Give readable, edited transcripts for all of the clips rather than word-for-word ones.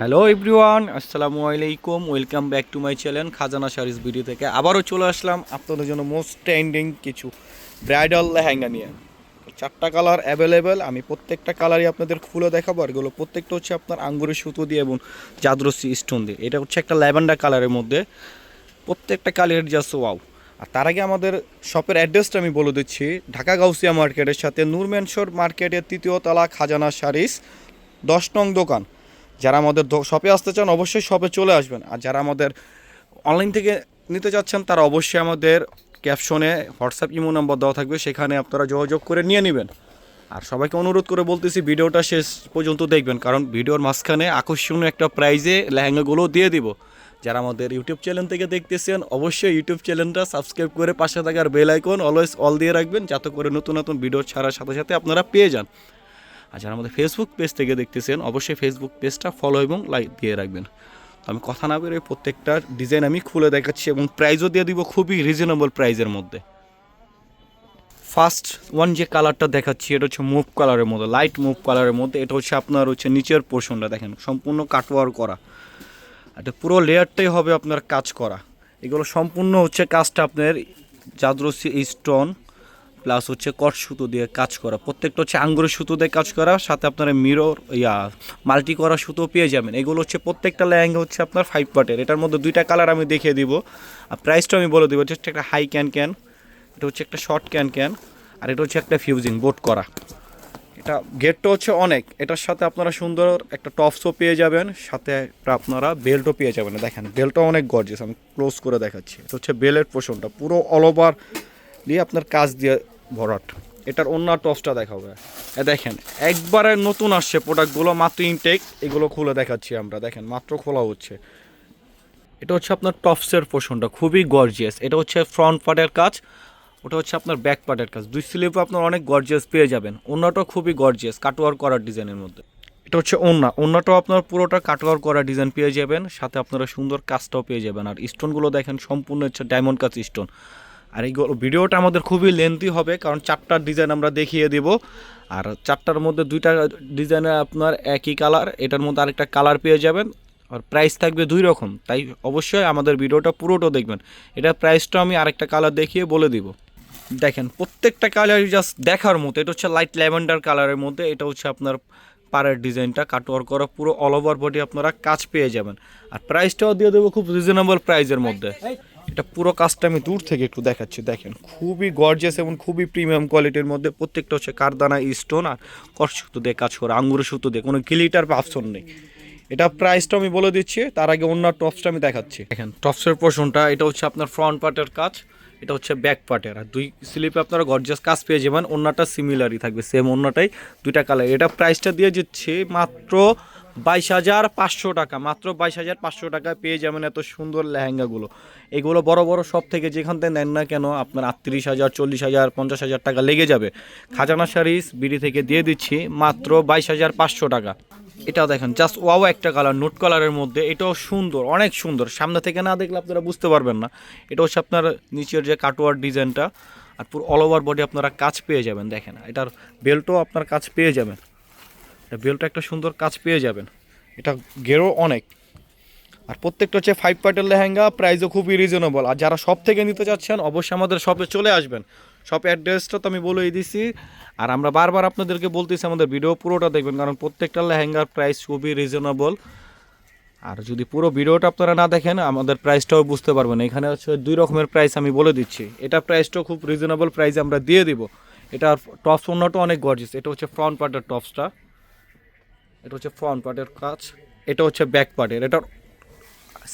Hello everyone, আসসালামু আলাইকুম। Welcome back to my channel খাজানা শাড়িজ ভিডিও থেকে আবারও চলে আসলাম আপনাদের জন্য মোস্ট ট্রেন্ডিং কিছু ব্রাইডাল লেহেঙ্গা নিয়ে। চারটা কালার অ্যাভেলেবেল, আমি প্রত্যেকটা কালারই আপনাদের খুলে দেখাবো। আর এগুলো প্রত্যেকটা হচ্ছে আপনার আঙ্গুরের সুতো দিয়ে এবং জাদরসি স্টোন দিয়ে। এটা হচ্ছে একটা ল্যাভেন্ডার কালারের মধ্যে, প্রত্যেকটা কালারের জাস্ট ওয়াও। আর তার আগে আমাদের শপের অ্যাড্রেসটা আমি বলে দিচ্ছি। ঢাকা গাউসিয়া মার্কেটের সাথে নূর মেনশন মার্কেটের তৃতীয় তলা, খাজানা শাড়িজ 10 নং দোকান। যারা আমাদের শপে আসতে চান অবশ্যই শপে চলে আসবেন। আর যারা আমাদের অনলাইন থেকে নিতে চাচ্ছেন তারা অবশ্যই আমাদের ক্যাপশনে হোয়াটসঅ্যাপ ইমো নাম্বার দেওয়া থাকবে, সেখানে আপনারা যোগাযোগ করে নিয়ে নেবেন। আর সবাইকে অনুরোধ করে বলতেছি ভিডিওটা শেষ পর্যন্ত দেখবেন, কারণ ভিডিওর মাঝখানে আকর্ষণীয় একটা প্রাইজে লেহেঙ্গাগুলো দিয়ে দিব। যারা আমাদের ইউটিউব চ্যানেল থেকে দেখতেছেন অবশ্যই ইউটিউব চ্যানেলটা সাবস্ক্রাইব করে পাশে থাকার বেল আইকন অলওয়েজ অল দিয়ে রাখবেন, যাতে করে নতুন নতুন ভিডিও ছাড়ার সাথে সাথে আপনারা পেয়ে যান। আর যারা আমাদের ফেসবুক পেজ থেকে দেখতেছেন অবশ্যই ফেসবুক পেজটা ফলো এবং লাইক দিয়ে রাখবেন। তো আমি কথা না বেরোয় প্রত্যেকটা ডিজাইন আমি খুলে দেখাচ্ছি এবং প্রাইসও দিয়ে দিব খুবই রিজনেবল প্রাইসের মধ্যে। ফার্স্ট ওয়ান যে কালারটা দেখাচ্ছি এটা হচ্ছে মুভ কালারের মধ্যে, লাইট মুভ কালারের মধ্যে। এটা হচ্ছে আপনার হচ্ছে নিচের পোর্শনটা দেখেন সম্পূর্ণ কাটওয়ার করা, এটা পুরো লেয়ারটাই হবে আপনার কাজ করা। এগুলো সম্পূর্ণ হচ্ছে কাজটা আপনার জাদরসি স্টোন প্লাস হচ্ছে কট সুতো দিয়ে কাজ করা, প্রত্যেকটা হচ্ছে আঙ্গুরের সুতো দিয়ে কাজ করা, সাথে আপনারা মিরর মাল্টি করা সুতো পেয়ে যাবেন। এগুলো হচ্ছে প্রত্যেকটা লেহেঙ্গা হচ্ছে আপনার 5 পার্টের। এটার মধ্যে দুইটা কালার আমি দেখিয়ে দিব, আর প্রাইসটা আমি বলে দেবো। এটা হচ্ছে একটা হাই ক্যান ক্যান, এটা হচ্ছে একটা শর্ট ক্যান ক্যান, আর এটা হচ্ছে একটা ফিউজিং বোট করা। এটা গেটটা হচ্ছে অনেক, এটার সাথে আপনারা সুন্দর একটা টপসও পেয়ে যাবেন, সাথে আপনারা বেল্টও পেয়ে যাবেন। দেখেন বেল্টটা অনেক গর্জিয়াস, আমি ক্লোজ করে দেখাচ্ছি। এটা হচ্ছে বেলের পোর্শনটা পুরো অল ওভার দিয়ে আপনার কাজ দিয়ে ভরাট। এটার অন্য টপসটা দেখাবে। দেখেন একবারে নতুন আসছে প্রোডাক্টগুলো, মাত্র ইনটেক, এগুলো খুলে দেখাচ্ছি আমরা। দেখেন মাত্র খোলা হচ্ছে। এটা হচ্ছে আপনার টপসের পোর্শনটা খুবই গর্জিয়াস। এটা হচ্ছে ফ্রন্ট পার্টের কাজ, ওটা হচ্ছে আপনার ব্যাক পার্টের কাজ। দুই স্লিপও আপনার অনেক গর্জিয়াস পেয়ে যাবেন। ওন্নাটাও খুবই গর্জিয়াস কাটওয়ার করার ডিজাইনের মধ্যে। এটা হচ্ছে ওন্নাটাও আপনার পুরোটা কাটওয়ার করা ডিজাইন পেয়ে যাবেন, সাথে আপনারা সুন্দর কাজটাও পেয়ে যাবেন। আর স্টোনগুলো দেখেন সম্পূর্ণ হচ্ছে ডায়মন্ড কাজ স্টোন। আর এই ভিডিওটা আমাদের খুবই লেন্থি হবে, কারণ চারটার ডিজাইন আমরা দেখিয়ে দেব। আর চারটার মধ্যে দুইটা ডিজাইনে আপনার একই কালার, এটার মধ্যে আরেকটা কালার পেয়ে যাবেন। আর প্রাইস থাকবে দুই রকম, তাই অবশ্যই আমাদের ভিডিওটা পুরোটা দেখবেন। এটা প্রাইসটা আমি আরেকটা কালার দেখিয়ে বলে দিব। দেখেন প্রত্যেকটা কালারই জাস্ট দেখার মতো। এটা হচ্ছে লাইট ল্যাভেন্ডার কালারের মধ্যে, এটা হচ্ছে আপনার পাড়ের ডিজাইনটা কাটওয়ার করা, পুরো অল ওভার বডি আপনারা কাজ পেয়ে যাবেন। আর প্রাইসটাও দিয়ে দেবো খুব রিজনেবল প্রাইসের মধ্যে। এটা পুরো কাজটা আমি দূর থেকে একটু দেখাচ্ছি। দেখেন খুবই গর্জিয়াস এবং খুবই প্রিমিয়াম কোয়ালিটির মধ্যে। প্রত্যেকটা হচ্ছে কারদানা স্টোন আর কট সুতো দিয়ে কাজ করা, আঙ্গুরের সুতো দিয়ে, কোনো গ্লিটার বা অপশন নেই। এটা প্রাইসটা আমি বলে দিচ্ছি, তার আগে অন্য টপসটা আমি দেখাচ্ছি। দেখেন টপসের পোর্শনটা এটা হচ্ছে আপনার ফ্রন্ট পার্টের কাজ, এটা হচ্ছে ব্যাক পার্টের। আর দুই স্লিপে আপনারা গর্জিয়াস কাজ পেয়ে যাবেন। ওন্নাটা সিমিলারই থাকবে, সেম ওন্নাটাই, দুইটা কালার। এটা প্রাইসটা দিয়ে দিচ্ছি মাত্র 22,500 টাকা। মাত্র 22,500 টাকায় পেয়ে যাবেন এত সুন্দর লেহেঙ্গাগুলো। এগুলো বড় বড় সব থেকে যেখান থেকে নেন না কেন আপনার 38,000, 40,000, 50,000 টাকা লেগে যাবে। খাজানা শাড়িজ বিডি থেকে দিয়ে দিচ্ছি মাত্র 22,500 টাকা। এটাও দেখেন জাস্ট ওয়াও একটা কালার, নোট কালারের মধ্যে। এটাও সুন্দর, অনেক সুন্দর, সামনে থেকে না দেখলে আপনারা বুঝতে পারবেন না। এটা হচ্ছে আপনার নিচের যে কাটওয়ার ডিজাইনটা, আর পুরো অল ওভার বডি আপনারা কাজ পেয়ে যাবেন। দেখেন এটার বেল্টও আপনার কাজ পেয়ে যাবেন, এটা বেল্টটা একটা সুন্দর কাজ পেয়ে যাবেন। এটা গেরো অনেক। আর প্রত্যেকটা হচ্ছে 5 পার্টের লেহেঙ্গা, প্রাইসও খুবই রিজনেবল। আর যারা শপ থেকে নিতে চাচ্ছেন অবশ্যই আমাদের শপে চলে আসবেন। শপ অ্যাড্রেসটা তো আমি বলেই দিছি। আর আমরা বারবার আপনাদেরকে বলতেছি আমাদের ভিডিও পুরোটা দেখবেন, কারণ প্রত্যেকটা লেহেঙ্গার প্রাইস খুবই রিজনেবল। আর যদি পুরো ভিডিওটা আপনারা না দেখেন আমাদের প্রাইসটাও বুঝতে পারবেন। এখানে হচ্ছে দুই রকমের প্রাইস আমি বলে দিচ্ছি। এটা প্রাইসটাও খুব রিজনেবল প্রাইসে আমরা দিয়ে দিব। এটার টপস অন্যটা অনেক গর্জিয়াস। এটা হচ্ছে ফ্রন্ট পার্টের টপসটা, এটা হচ্ছে ফ্রন্ট পার্টের কাজ, এটা হচ্ছে ব্যাক পার্টের। এটার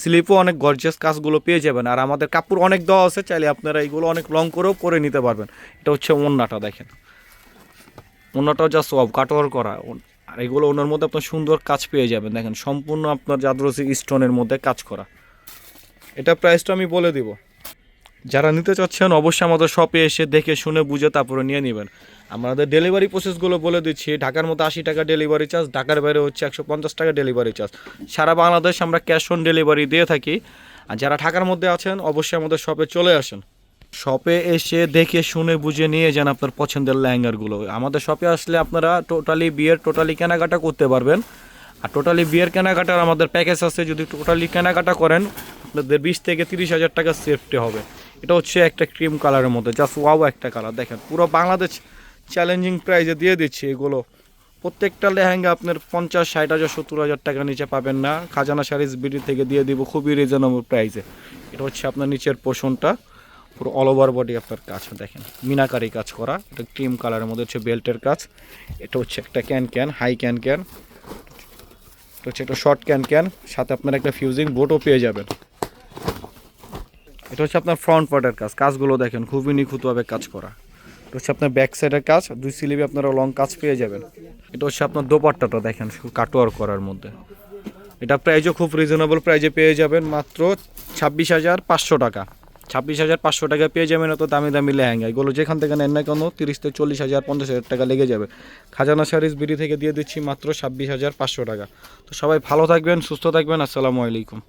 স্লিপও অনেক গর্জিয়াস কাজগুলো পেয়ে যাবেন। আর আমাদের কাপড় অনেক দেওয়া আছে, চাইলে আপনারা এইগুলো অনেক লং করেও করে নিতে পারবেন। এটা হচ্ছে ওন্নাটা, দেখেন ওন্নাটাও জাস্ট সব কাটওয়ার করা। আর এগুলো ওনার মধ্যে আপনার সুন্দর কাজ পেয়ে যাবেন। দেখেন সম্পূর্ণ আপনার জাদরসি স্টোনের মধ্যে কাজ করা। এটা প্রাইসটা আমি বলে দিব। যারা নিতে চাচ্ছেন অবশ্যই আমাদের শপে এসে দেখে শুনে বুঝে তারপরে নিয়ে নেবেন। আমাদের ডেলিভারি প্রসেসগুলো বলে দিচ্ছি। ঢাকার মধ্যে 80 টাকা ডেলিভারি চার্জ, ঢাকার বাইরে হচ্ছে 150 টাকা ডেলিভারি চার্জ। সারা বাংলাদেশ আমরা ক্যাশ অন ডেলিভারি দিয়ে থাকি। আর যারা ঢাকার মধ্যে আছেন অবশ্যই আমাদের শপে চলে আসেন। শপে এসে দেখে শুনে বুঝে নিয়ে যান আপনার পছন্দের লেহেঙ্গারগুলো। আমাদের শপে আসলে আপনারা টোটালি বিয়ের টোটালি কেনাকাটা করতে পারবেন। আর টোটালি বিয়ের কেনাকাটার আমাদের প্যাকেজ আছে, যদি টোটালি কেনাকাটা করেন আপনাদের 20 থেকে 30 হাজার টাকা সেফটি হবে। এটা হচ্ছে একটা ক্রিম কালারের মধ্যে, জাস্ট ওয়াও একটা কালার দেখেন, পুরো বাংলাদেশ চ্যালেঞ্জিং প্রাইসে দিয়ে দিচ্ছি এগুলো। প্রত্যেকটা লেহেঙ্গা আপনার 50, 60 হাজার, 70 হাজার টাকা নিচে পাবেন না। খাজানা শাড়িজ বিডি থেকে দিয়ে দিব খুবই রিজনেবল প্রাইসে। এটা হচ্ছে আপনার নিচের পোর্শনটা, পুরো অল ওভার বডি আপনার কাজ দেখেন, মিনাকারি কাজ করা। এটা ক্রিম কালারের মধ্যে হচ্ছে বেল্টের কাজ। এটা হচ্ছে একটা ক্যান হাই ক্যান, এটা হচ্ছে একটা শর্ট ক্যান, সাথে আপনার একটা ফিউজিং বোটও পেয়ে যাবেন। এটা হচ্ছে আপনার ফ্রন্ট পার্টের কাজ, কাজগুলো দেখেন খুবই নিখুঁতভাবে কাজ করা। এটা হচ্ছে আপনার ব্যাক সাইডের কাজ, 2 স্লিভে আপনারা লং কাজ পেয়ে যাবেন। এটা হচ্ছে আপনার দোপাট্টাটা দেখেন কাটওয়ার করার মধ্যে। এটা প্রাইজও খুব রিজনেবল প্রাইজে পেয়ে যাবেন, মাত্র 26,500 টাকা। 26,500 টাকা পেয়ে যাবেন এত দামি দামি লেহেঙ্গা। এগুলো যেখান থেকে নেন না কেন 30 থেকে 40 হাজার, 50 হাজার টাকা লেগে যাবে। খাজানা শাড়িজ বিডি থেকে দিয়ে দিচ্ছি মাত্র 26,500 টাকা। তো সবাই ভালো থাকবেন, সুস্থ থাকবেন, আসসালামু আলাইকুম।